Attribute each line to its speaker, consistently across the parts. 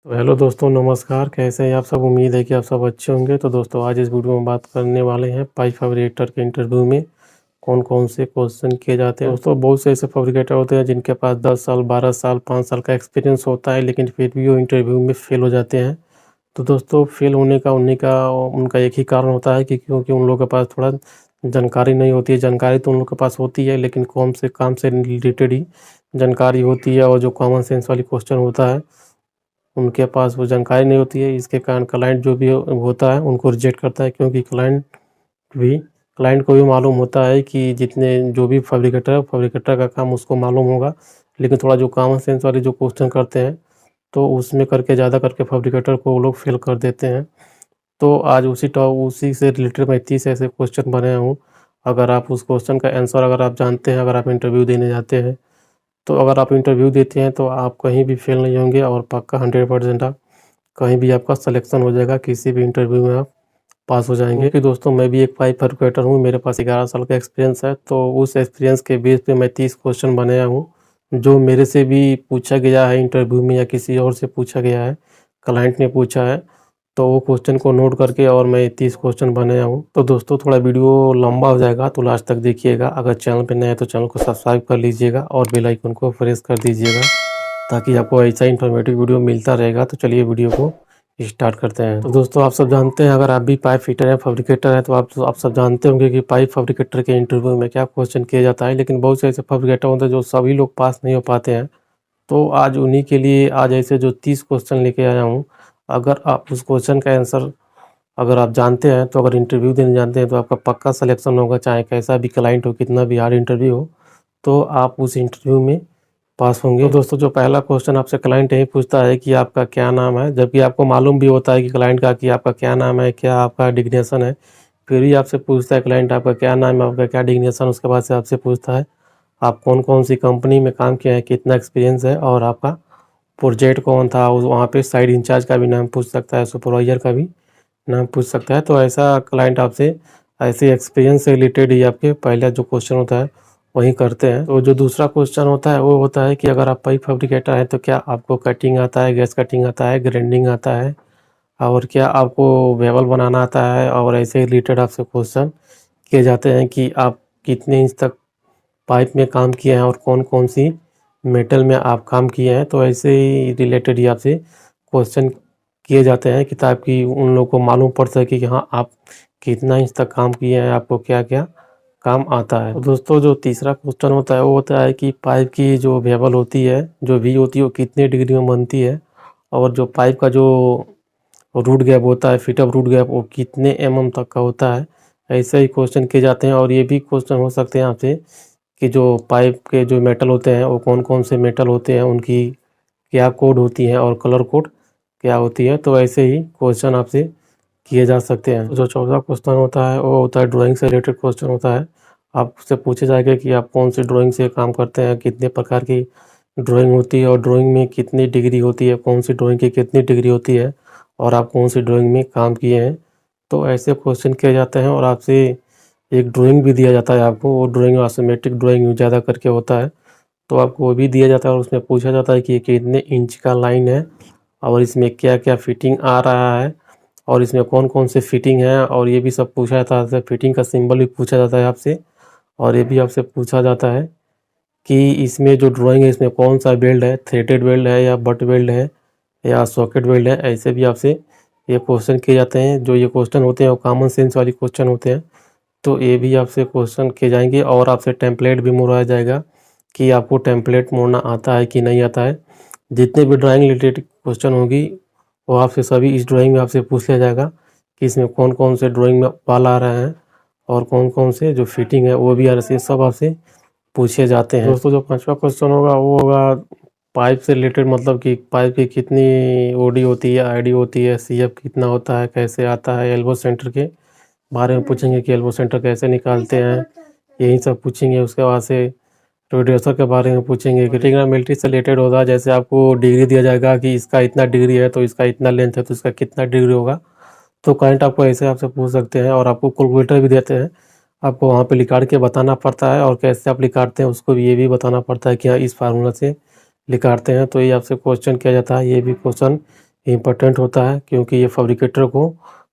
Speaker 1: तो हेलो दोस्तों, नमस्कार। कैसे हैं आप सब? उम्मीद है कि आप सब अच्छे होंगे। तो दोस्तों, आज इस वीडियो में बात करने वाले हैं पाइप फैब्रिकेटर के इंटरव्यू में कौन कौन से क्वेश्चन किए जाते हैं। दोस्तों, बहुत से ऐसे फैब्रिकेटर होते हैं जिनके पास 10 साल, 12 साल, 5 साल का एक्सपीरियंस होता है, लेकिन फिर भी वो इंटरव्यू में फेल हो जाते हैं। तो दोस्तों, फेल होने का उनका एक ही कारण होता है कि क्योंकि उन लोगों के पास थोड़ा जानकारी नहीं होती है। जानकारी तो उन लोगों के पास होती है, लेकिन कौन से काम से रिलेटेड ही जानकारी होती है, और जो कॉमन सेंस वाली क्वेश्चन होता है उनके पास वो जानकारी नहीं होती है। इसके कारण क्लाइंट जो भी होता है उनको रिजेक्ट करता है, क्योंकि भी क्लाइंट को भी मालूम होता है कि जितने जो भी फैब्रिकेटर का काम उसको मालूम होगा, लेकिन थोड़ा जो कॉमन सेंस वाले जो क्वेश्चन करते हैं तो उसमें करके ज़्यादा करके फैब्रिकेटर को वो लोग फेल कर देते हैं। तो आज उसी से रिलेटेड मैं 30 ऐसे क्वेश्चन बनाया हूँ। अगर आप उस क्वेश्चन का आंसर अगर आप जानते हैं, अगर आप इंटरव्यू देने जाते हैं, तो अगर आप इंटरव्यू देते हैं तो आप कहीं भी फेल नहीं होंगे, और पक्का 100% आप कहीं भी आपका सिलेक्शन हो जाएगा। किसी भी इंटरव्यू में आप पास हो जाएंगे। क्योंकि दोस्तों, मैं भी एक पाइप फैब्रिकेटर हूँ। मेरे पास 11 साल का एक्सपीरियंस है। तो उस एक्सपीरियंस के बेस पे मैं 30 क्वेश्चन बनाया हूँ, जो मेरे से भी पूछा गया है इंटरव्यू में, या किसी और से पूछा गया है, क्लाइंट ने पूछा है। तो वो क्वेश्चन को नोट करके और मैं 30 क्वेश्चन बनाया हूँ। तो दोस्तों, थोड़ा वीडियो लंबा हो जाएगा, तो लास्ट तक देखिएगा। अगर चैनल पे नए हैं तो चैनल को सब्सक्राइब कर लीजिएगा और बेल आइकन को प्रेस कर दीजिएगा, ताकि आपको ऐसा इन्फॉर्मेटिव वीडियो मिलता रहेगा। तो चलिए वीडियो को स्टार्ट करते हैं। तो दोस्तों, आप सब जानते हैं, अगर आप भी पाइप फिटर हैं, फैब्रिकेटर हैं, तो आप सब जानते होंगे कि पाइप फैब्रिकेटर के इंटरव्यू में क्या क्वेश्चन किया जाता है। लेकिन बहुत से ऐसे फैब्रिकेटर होते हैं जो सभी लोग पास नहीं हो पाते हैं। तो आज उन्हीं के लिए आज ऐसे जो 30 क्वेश्चन लेके आया हूँ। अगर आप उस क्वेश्चन का आंसर अगर आप जानते हैं, तो अगर इंटरव्यू देने जानते हैं, तो आपका पक्का सिलेक्शन होगा, चाहे कैसा भी क्लाइंट हो, कितना भी हार्ड इंटरव्यू हो, तो आप उस इंटरव्यू में पास होंगे। तो दोस्तों, जो पहला क्वेश्चन आपसे क्लाइंट यही पूछता है कि आपका क्या नाम है, जबकि आपको मालूम भी होता है कि क्लाइंट का कि आपका क्या नाम है, क्या आपका डिग्नेशन है। फिर भी आपसे पूछता है क्लाइंट, आपका क्या नाम है, आपका क्या डिग्नेशन। उसके बाद से आपसे पूछता है आप कौन कौन सी कंपनी में काम किए हैं, कितना एक्सपीरियंस है, और आपका प्रोजेक्ट कौन था। वहाँ पे साइड इंचार्ज का भी नाम पूछ सकता है, सुपरवाइजर का भी नाम पूछ सकता है। तो ऐसा क्लाइंट आपसे ऐसे एक्सपीरियंस से रिलेटेड ही आपके पहला जो क्वेश्चन होता है वही करते हैं। तो जो दूसरा क्वेश्चन होता है वो होता है कि अगर आप पाइप फैब्रिकेटर हैं, तो क्या आपको कटिंग आता है, गैस कटिंग आता है, ग्राइंडिंग आता है, और क्या आपको वेबल बनाना आता है। और ऐसे रिलेटेड आपसे क्वेश्चन किए जाते हैं कि आप कितने इंच तक पाइप में काम किए हैं, और कौन कौन सी मेटल में आप काम किए हैं। तो ऐसे ही रिलेटेड ही आपसे क्वेश्चन किए जाते हैं कि ताकि उन लोगों को मालूम पड़ सके कि हाँ, आप कितना इंच तक काम किए हैं, आपको क्या क्या काम आता है। तो दोस्तों, जो तीसरा क्वेश्चन होता है वो होता है कि पाइप की जो वेबल होती है, जो वी होती है, वो कितने डिग्री में बनती है, और जो पाइप का जो रूट गैप होता है, फिट अप रूट गैप, वो कितने तक का होता है। ऐसे ही क्वेश्चन किए जाते हैं। और ये भी क्वेश्चन हो सकते हैं आपसे कि जो पाइप के जो मेटल होते हैं वो कौन कौन से मेटल होते हैं, उनकी क्या कोड होती है, और कलर कोड क्या होती है। तो ऐसे ही क्वेश्चन आपसे किए जा सकते हैं। तो जो चौथा क्वेश्चन होता है वो होता है ड्राइंग से रिलेटेड क्वेश्चन होता है। आपसे पूछे जाएगा कि आप कौन सी ड्राइंग से काम करते हैं, कितने प्रकार की ड्राइंग होती है, और ड्राइंग में कितनी डिग्री होती है, कौन सी ड्राइंग की कितनी डिग्री होती है, और आप कौन सी ड्राइंग में काम किए हैं। तो ऐसे क्वेश्चन किए जाते हैं। और आपसे एक ड्राइंग भी दिया जाता है आपको। वो ड्राइंग आइसोमेट्रिक ड्राइंग ज़्यादा करके होता है, तो आपको वो भी दिया जाता है। और उसमें पूछा जाता है कि ये कितने इंच का लाइन है, और इसमें क्या क्या फिटिंग आ रहा है, और इसमें कौन कौन से फिटिंग है। और ये भी सब पूछा जाता है। फिटिंग का सिंबल भी पूछा जाता है आपसे। और ये भी आपसे पूछा जाता है कि इसमें जो ड्राइंग है, इसमें कौन सा वेल्ड है, थ्रेडेड वेल्ड है, या बट वेल्ड है, या सॉकेट वेल्ड है। ऐसे भी आपसे ये क्वेश्चन किए जाते हैं। जो ये क्वेश्चन होते हैं वो कॉमन सेंस वाली क्वेश्चन होते हैं। तो ये भी आपसे क्वेश्चन किए जाएंगे। और आपसे टेम्पलेट भी मोड़ा जाएगा कि आपको टेम्पलेट मोड़ना आता है कि नहीं आता है। जितने भी ड्राइंग रिलेटेड क्वेश्चन होगी वो आपसे सभी इस ड्राइंग में आपसे पूछ लिया जाएगा कि इसमें कौन कौन से ड्राइंग में बाल आ रहे हैं, और कौन कौन से जो फिटिंग है वो भी ऐसे सब आपसे पूछे जाते हैं। दोस्तों, जो पांचवा क्वेश्चन होगा वो होगा पाइप से रिलेटेड, मतलब कि पाइप की कितनी ओडी होती है, आईडी होती है, सीएफ कितना होता है, कैसे आता है। एल्बो सेंटर के बारे में पूछेंगे कि एल्बो सेंटर कैसे निकालते हैं, यही सब पूछेंगे। उसके बाद से रेडिएटर के बारे में पूछेंगे कि ट्रिग्नोमेट्री से रिलेटेड होगा। जैसे आपको डिग्री दिया जाएगा कि इसका इतना डिग्री है, तो इसका इतना लेंथ है, तो इसका कितना डिग्री होगा। तो करंट आपको ऐसे आपसे पूछ सकते हैं। और आपको कैलकुलेटर भी देते हैं, आपको वहाँ पे लिखाड़ के बताना पड़ता है, और कैसे आप लिखाड़ते हैं उसको भी ये भी बताना पड़ता है कि हाँ, इस फार्मूला से लिखाड़ते हैं। तो ये आपसे क्वेश्चन किया जाता है। ये भी क्वेश्चन इम्पोर्टेंट होता है, क्योंकि ये फैब्रिकेटर को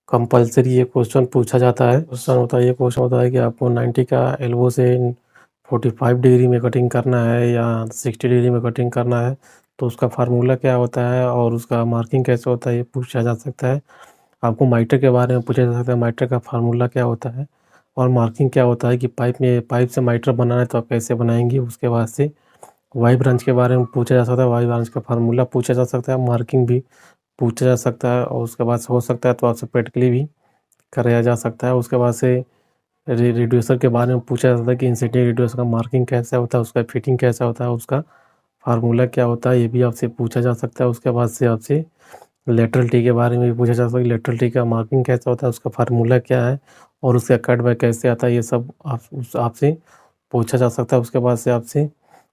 Speaker 1: कंपल्सरी ये क्वेश्चन पूछा जाता है। ये क्वेश्चन होता है कि आपको 90 का एल्बो से 45 डिग्री में कटिंग करना है या 60 डिग्री में कटिंग करना है, तो उसका फार्मूला क्या होता है और उसका मार्किंग कैसे होता है, ये पूछा जा सकता है। आपको माइटर के बारे में पूछा जा सकता है, माइटर का फार्मूला क्या होता है और मार्किंग क्या होता है, कि पाइप से माइटर बनाना है तो आप कैसे बनाएंगे। उसके बाद से वाई ब्रांच के बारे में पूछा जा सकता है, वाई ब्रांच का फार्मूला पूछा जा सकता है, मार्किंग भी पूछा जा सकता है। और उसके बाद से हो सकता है तो आपसे प्रैक्टिकली भी कराया जा सकता है। उसके बाद से रिड्यूसर के बारे में पूछा जा सकता है कि इंसेंटिव रिड्यूसर का मार्किंग कैसा होता है, उसका फिटिंग कैसा होता है, उसका फार्मूला क्या होता है, ये भी आपसे पूछा जा सकता है। उसके बाद से आपसे लेटरल टी के बारे में भी पूछा जा सकता है कि लेटरल टी का मार्किंग कैसा होता है, उसका फार्मूला क्या है और उसका कट बैक कैसे आता है, ये सब आपसे पूछा जा सकता है। उसके बाद से आपसे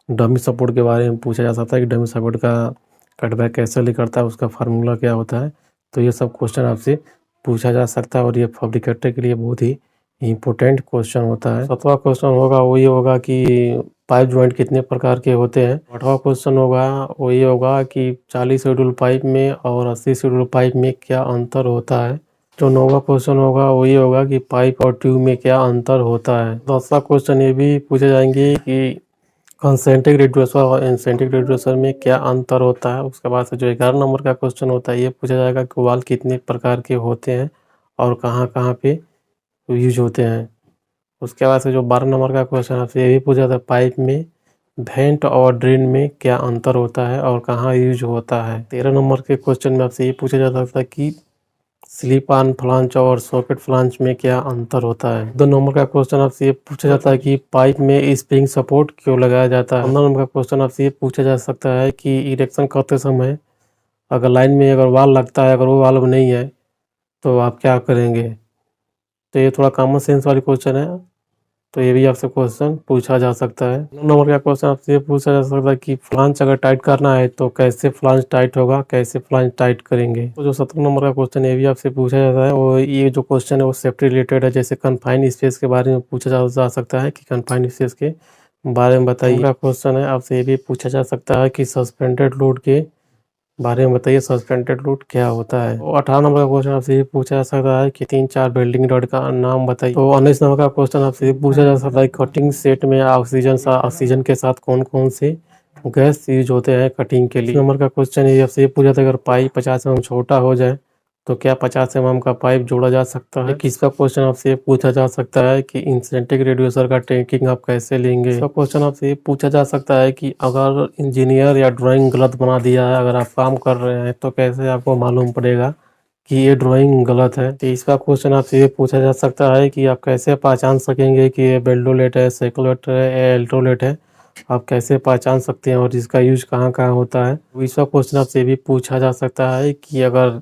Speaker 1: डमी सपोर्ट के बारे में पूछा जा सकता है कि डमी सपोर्ट का कट बैक कैसे निकलता है, उसका फार्मूला क्या होता है। तो ये सब क्वेश्चन आपसे पूछा जा सकता है और ये फैब्रिकेटर के लिए बहुत ही इम्पोर्टेंट क्वेश्चन होता है। 7वां क्वेश्चन होगा वो ये होगा कि पाइप जॉइंट कितने प्रकार के होते हैं। 8वां क्वेश्चन होगा वो ये होगा कि 40 शेड्यूल पाइप में और 80 शेड्यूल पाइप में क्या अंतर होता है। जो 9वां क्वेश्चन होगा वो ये होगा कि पाइप और ट्यूब में क्या अंतर होता है। 10वां क्वेश्चन ये भी पूछे जाएंगे कि कंसेंट्रिक रिड्यूसर और इंसेंट्रिक रिड्यूसर में क्या अंतर होता है। उसके बाद से जो 11 नंबर का क्वेश्चन होता है ये पूछा जाएगा कि वाल्व कितने प्रकार के होते हैं और कहाँ कहाँ पे यूज होते हैं। उसके बाद से जो 12 नंबर का क्वेश्चन आपसे ये भी पूछा था, पाइप में वेंट और ड्रेन में क्या अंतर होता है और कहाँ यूज होता है। 13 नंबर के क्वेश्चन में आपसे ये पूछा जा सकता है कि स्लिप ऑन फ्लांच और सॉकेट फ्लांच में क्या अंतर होता है। 2 नंबर का क्वेश्चन आपसे ये पूछा जाता है कि पाइप में स्प्रिंग सपोर्ट क्यों लगाया जाता है। 15 नंबर का क्वेश्चन आपसे ये पूछा जा सकता है कि इरेक्शन करते समय अगर लाइन में अगर वाल्व लगता है, अगर वो वाल्व नहीं है तो आप क्या करेंगे। तो ये थोड़ा कॉमन सेंस वाली क्वेश्चन है, तो ये भी आपसे क्वेश्चन पूछा जा सकता है। 9 नंबर का क्वेश्चन आपसे ये पूछा जा सकता है कि फ्लांच अगर टाइट करना है तो कैसे फ्लांच टाइट होगा, कैसे फ्लांच टाइट करेंगे। तो जो 17 नंबर का क्वेश्चन ये भी आपसे पूछा जाता है, वो ये जो क्वेश्चन है वो सेफ्टी रिलेटेड है। जैसे कन्फाइंड स्पेस के बारे में पूछा जा सकता है कि कन्फाइंड स्पेस के बारे में बताइए। का क्वेश्चन है आपसे ये भी पूछा जा सकता है कि सस्पेंडेड लोड के बारे में बताइए, सस्पेंडेड लोड क्या होता है। तो 18 नंबर का क्वेश्चन आपसे ये पूछा जा सकता है कि 3-4 वेल्डिंग रॉड का नाम बताइए। तो 19 नंबर का क्वेश्चन आपसे ये पूछा जा सकता है कटिंग सेट में ऑक्सीजन के साथ कौन कौन से गैस यूज होते हैं कटिंग के लिए। नंबर का क्वेश्चन ये आपसे ये पूछा था, अगर पाइप 50 mm छोटा हो जाए तो क्या 50 mm का पाइप जोड़ा जा सकता है। किसका क्वेश्चन आपसे ये पूछा जा सकता है कि इंसेंट्रिक रिड्यूसर का ट्रैकिंग आप कैसे लेंगे। इसका क्वेश्चन आपसे ये पूछा जा सकता है कि अगर इंजीनियर या ड्राइंग गलत बना दिया है, अगर आप काम कर रहे हैं तो कैसे आपको मालूम पड़ेगा कि ये ड्राइंग गलत है। तो इसका क्वेश्चन आपसे ये पूछा जा सकता है कि आप कैसे पहचान सकेंगे कि ये बेल्डोलेट है, साइक्लोलेट है या एल्ट्रोलेट है, आप कैसे पहचान सकते हैं और इसका यूज कहाँ कहाँ होता है। इसका क्वेश्चन आपसे ये भी पूछा जा सकता है कि अगर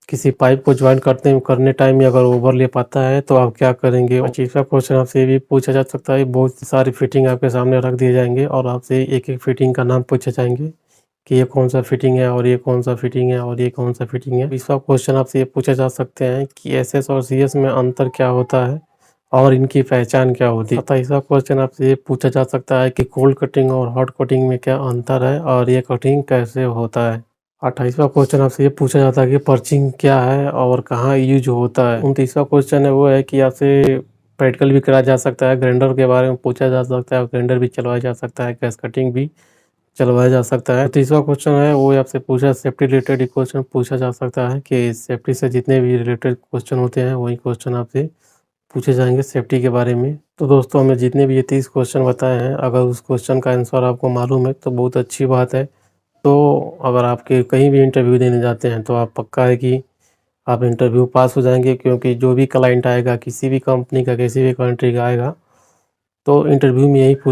Speaker 1: किसी पाइप को ज्वाइन करने टाइम में अगर ओवरलैप आता है तो आप क्या करेंगे। 25वां क्वेश्चन आपसे ये भी पूछा जा सकता है, बहुत सारी फिटिंग आपके सामने रख दिए जाएंगे और आपसे एक एक फिटिंग का नाम पूछे जाएंगे कि ये कौन सा फिटिंग है और ये कौन सा फिटिंग है और ये कौन सा फिटिंग है। 20वां क्वेश्चन आपसे ये पूछा जा सकते हैं कि एसएस और सीएस में अंतर क्या होता है और इनकी पहचान क्या होती है। 27वां क्वेश्चन आपसे ये पूछा जा सकता है कि कोल्ड कटिंग और हॉट कटिंग में क्या अंतर है और ये कटिंग कैसे होता है। 28वां क्वेश्चन आपसे ये पूछा जाता है कि पर्चिंग क्या है और कहाँ यूज होता है। 29वां क्वेश्चन है वो है कि आपसे प्रैक्टिकल भी कराया जा सकता है, ग्राइंडर के बारे में पूछा जा सकता है, ग्राइंडर भी चलवाया जा सकता है, गैस कटिंग भी चलवाया जा सकता है। 30वां क्वेश्चन है वो आपसे पूछा सेफ्टी रिलेटेड क्वेश्चन पूछा जा सकता है कि सेफ्टी से जितने भी रिलेटेड क्वेश्चन होते हैं वही क्वेश्चन आपसे पूछे जाएंगे सेफ्टी के बारे में। तो दोस्तों हमें जितने भी ये 30 क्वेश्चन बताए हैं, अगर उस क्वेश्चन का आंसर आपको मालूम है तो बहुत अच्छी बात है। तो अगर आपके कहीं भी इंटरव्यू देने जाते हैं तो आप पक्का है कि आप इंटरव्यू पास हो जाएंगे, क्योंकि जो भी क्लाइंट आएगा किसी भी कंपनी का किसी भी कंट्री का आएगा तो इंटरव्यू में यही पूछ